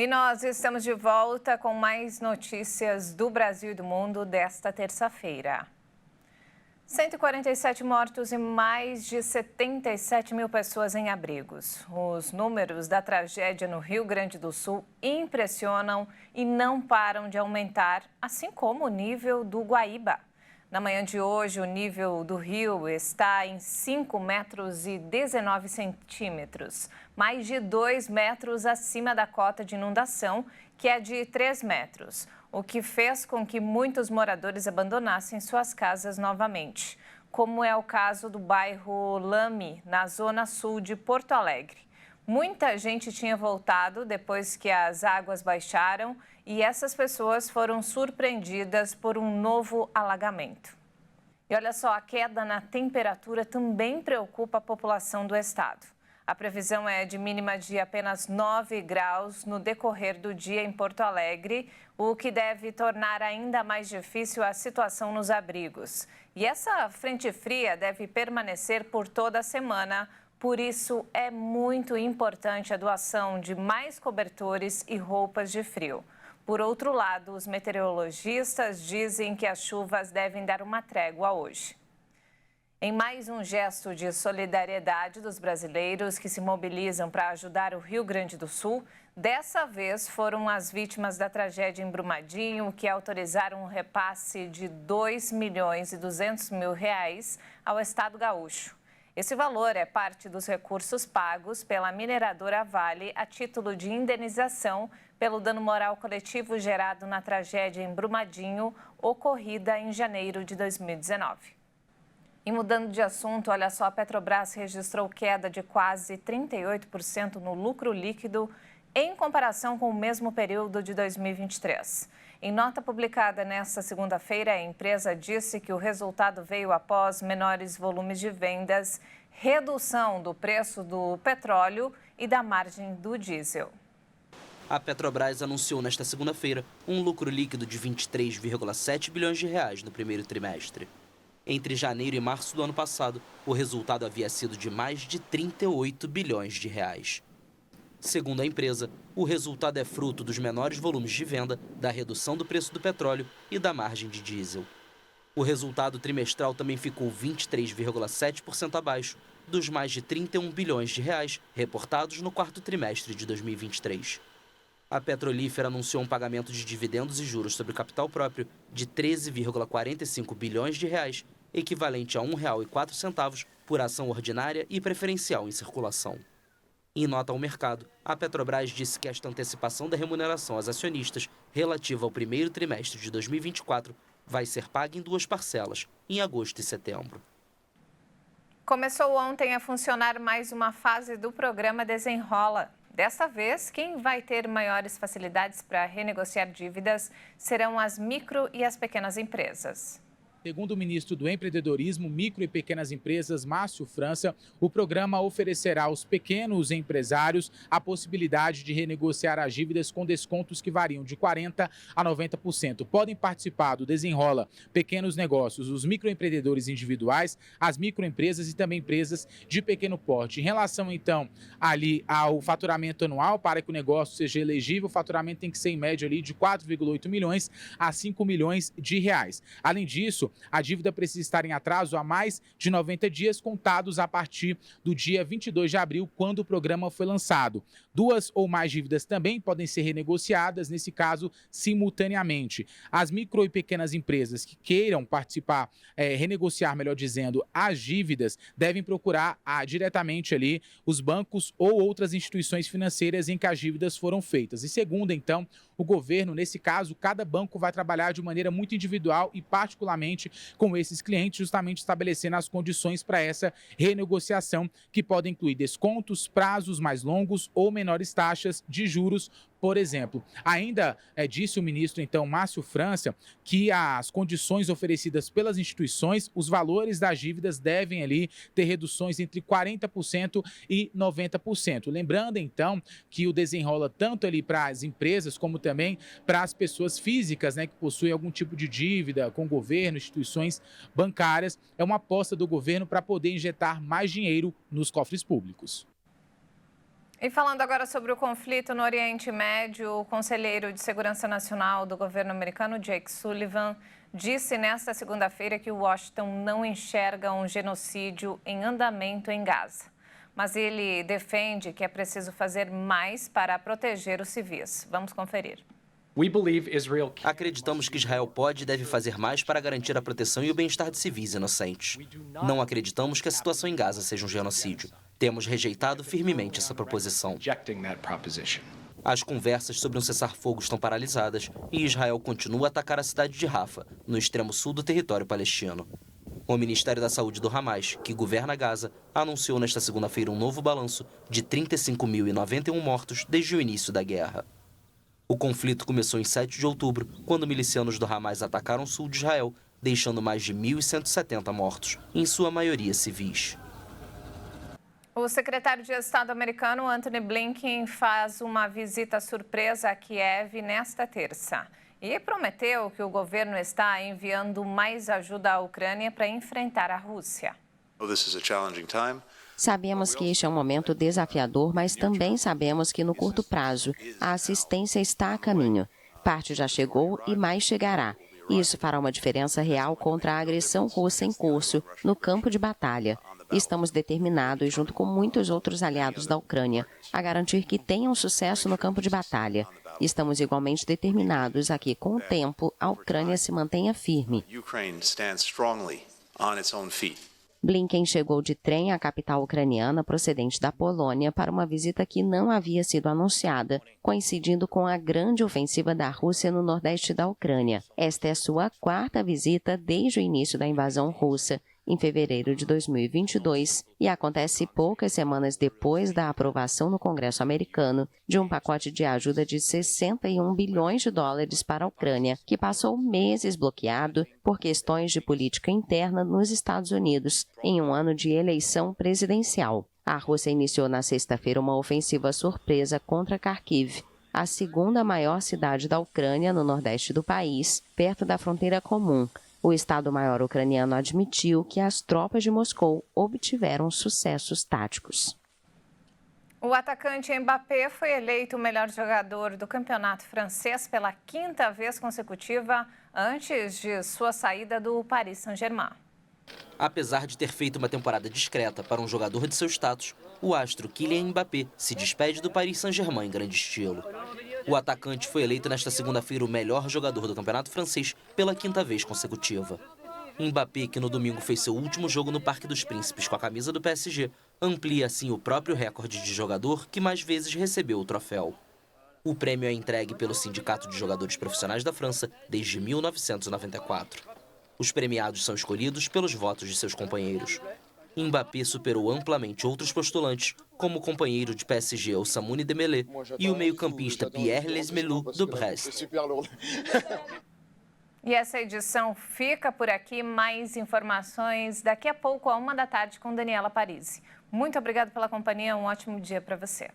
E nós estamos de volta com mais notícias do Brasil e do mundo desta terça-feira. 147 mortos e mais de 77 mil pessoas em abrigos. Os números da tragédia no Rio Grande do Sul impressionam e não param de aumentar, assim como o nível do Guaíba. Na manhã de hoje, o nível do rio está em 5 metros e 19 centímetros, mais de 2 metros acima da cota de inundação, que é de 3 metros, o que fez com que muitos moradores abandonassem suas casas novamente, como é o caso do bairro Lame, na zona sul de Porto Alegre. Muita gente tinha voltado depois que as águas baixaram e essas pessoas foram surpreendidas por um novo alagamento. E olha só, a queda na temperatura também preocupa a população do estado. A previsão é de mínima de apenas 9 graus no decorrer do dia em Porto Alegre, o que deve tornar ainda mais difícil a situação nos abrigos. E essa frente fria deve permanecer por toda a semana. Por isso, é muito importante a doação de mais cobertores e roupas de frio. Por outro lado, os meteorologistas dizem que as chuvas devem dar uma trégua hoje. Em mais um gesto de solidariedade dos brasileiros que se mobilizam para ajudar o Rio Grande do Sul, dessa vez foram as vítimas da tragédia em Brumadinho que autorizaram um repasse de R$ 2.200.000 ao Estado gaúcho. Esse valor é parte dos recursos pagos pela mineradora Vale a título de indenização pelo dano moral coletivo gerado na tragédia em Brumadinho, ocorrida em janeiro de 2019. E mudando de assunto, olha só, a Petrobras registrou queda de quase 38% no lucro líquido em comparação com o mesmo período de 2023. Em nota publicada nesta segunda-feira, a empresa disse que o resultado veio após menores volumes de vendas, redução do preço do petróleo e da margem do diesel. A Petrobras anunciou nesta segunda-feira um lucro líquido de 23,7 bilhões de reais no primeiro trimestre. Entre janeiro e março do ano passado, o resultado havia sido de mais de 38 bilhões de reais. Segundo a empresa, o resultado é fruto dos menores volumes de venda, da redução do preço do petróleo e da margem de diesel. O resultado trimestral também ficou 23,7% abaixo dos mais de 31 bilhões de reais reportados no quarto trimestre de 2023. A petrolífera anunciou um pagamento de dividendos e juros sobre capital próprio de 13,45 bilhões de reais, equivalente a R$ 1,04 por ação ordinária e preferencial em circulação. Em nota ao mercado, a Petrobras disse que esta antecipação da remuneração aos acionistas relativa ao primeiro trimestre de 2024 vai ser paga em 2 parcelas, em agosto e setembro. Começou ontem a funcionar mais uma fase do programa Desenrola. Desta vez, quem vai ter maiores facilidades para renegociar dívidas serão as micro e as pequenas empresas. Segundo o ministro do Empreendedorismo, Micro e Pequenas Empresas, Márcio França, o programa oferecerá aos pequenos empresários a possibilidade de renegociar as dívidas com descontos que variam de 40% a 90%. Podem participar do Desenrola pequenos negócios, os microempreendedores individuais, as microempresas e também empresas de pequeno porte. Em relação, então, ali ao faturamento anual, para que o negócio seja elegível, o faturamento tem que ser em média ali de 4,8 milhões a 5 milhões de reais. Além disso, a dívida precisa estar em atraso há mais de 90 dias, contados a partir do dia 22 de abril, quando o programa foi lançado. 2 ou mais dívidas também podem ser renegociadas, nesse caso, simultaneamente. As micro e pequenas empresas que queiram participar, renegociar, melhor dizendo, as dívidas, devem procurar diretamente ali os bancos ou outras instituições financeiras em que as dívidas foram feitas. E segundo, então, o governo, nesse caso, cada banco vai trabalhar de maneira muito individual e particularmente com esses clientes, justamente estabelecendo as condições para essa renegociação, que podem incluir descontos, prazos mais longos ou menores taxas de juros, por exemplo. Ainda disse o ministro, então, Márcio França, que as condições oferecidas pelas instituições, os valores das dívidas devem ali ter reduções entre 40% e 90%. Lembrando, então, que o Desenrola tanto ali para as empresas como também para as pessoas físicas, né, que possuem algum tipo de dívida com o governo, instituições bancárias, é uma aposta do governo para poder injetar mais dinheiro nos cofres públicos. E falando agora sobre o conflito no Oriente Médio, o conselheiro de Segurança Nacional do governo americano, Jake Sullivan, disse nesta segunda-feira que Washington não enxerga um genocídio em andamento em Gaza. Mas ele defende que é preciso fazer mais para proteger os civis. Vamos conferir. Acreditamos que Israel pode e deve fazer mais para garantir a proteção e o bem-estar de civis inocentes. Não acreditamos que a situação em Gaza seja um genocídio. Temos rejeitado firmemente essa proposição. As conversas sobre um cessar-fogo estão paralisadas e Israel continua a atacar a cidade de Rafa, no extremo sul do território palestino. O Ministério da Saúde do Hamas, que governa Gaza, anunciou nesta segunda-feira um novo balanço de 35.091 mortos desde o início da guerra. O conflito começou em 7 de outubro, quando milicianos do Hamas atacaram o sul de Israel, deixando mais de 1.170 mortos, em sua maioria civis. O secretário de Estado americano, Antony Blinken, faz uma visita surpresa a Kiev nesta terça e prometeu que o governo está enviando mais ajuda à Ucrânia para enfrentar a Rússia. Sabemos que este é um momento desafiador, mas também sabemos que no curto prazo a assistência está a caminho. Parte já chegou e mais chegará. Isso fará uma diferença real contra a agressão russa em curso no campo de batalha. Estamos determinados, junto com muitos outros aliados da Ucrânia, a garantir que tenham sucesso no campo de batalha. Estamos igualmente determinados a que, com o tempo, a Ucrânia se mantenha firme. Blinken chegou de trem à capital ucraniana procedente da Polônia para uma visita que não havia sido anunciada, coincidindo com a grande ofensiva da Rússia no nordeste da Ucrânia. Esta é sua quarta visita desde o início da invasão russa, em fevereiro de 2022, e acontece poucas semanas depois da aprovação no Congresso americano de um pacote de ajuda de 61 bilhões de dólares para a Ucrânia, que passou meses bloqueado por questões de política interna nos Estados Unidos, em um ano de eleição presidencial. A Rússia iniciou na sexta-feira uma ofensiva surpresa contra Kharkiv, a segunda maior cidade da Ucrânia no nordeste do país, perto da fronteira comum. O Estado-Maior ucraniano admitiu que as tropas de Moscou obtiveram sucessos táticos. O atacante Mbappé foi eleito o melhor jogador do campeonato francês pela quinta vez consecutiva antes de sua saída do Paris Saint-Germain. Apesar de ter feito uma temporada discreta para um jogador de seu status, o astro Kylian Mbappé se despede do Paris Saint-Germain em grande estilo. O atacante foi eleito nesta segunda-feira o melhor jogador do campeonato francês pela quinta vez consecutiva. Mbappé, que no domingo fez seu último jogo no Parque dos Príncipes com a camisa do PSG, amplia assim o próprio recorde de jogador que mais vezes recebeu o troféu. O prêmio é entregue pelo Sindicato de Jogadores Profissionais da França desde 1994. Os premiados são escolhidos pelos votos de seus companheiros. Mbappé superou amplamente outros postulantes, como o companheiro de PSG Ousmane Dembélé e o meio-campista Pierre Leesmelou do Brest. E essa edição fica por aqui. Mais informações daqui a pouco, à 1 da tarde, com Daniela Parisi. Muito obrigada pela companhia, um ótimo dia para você.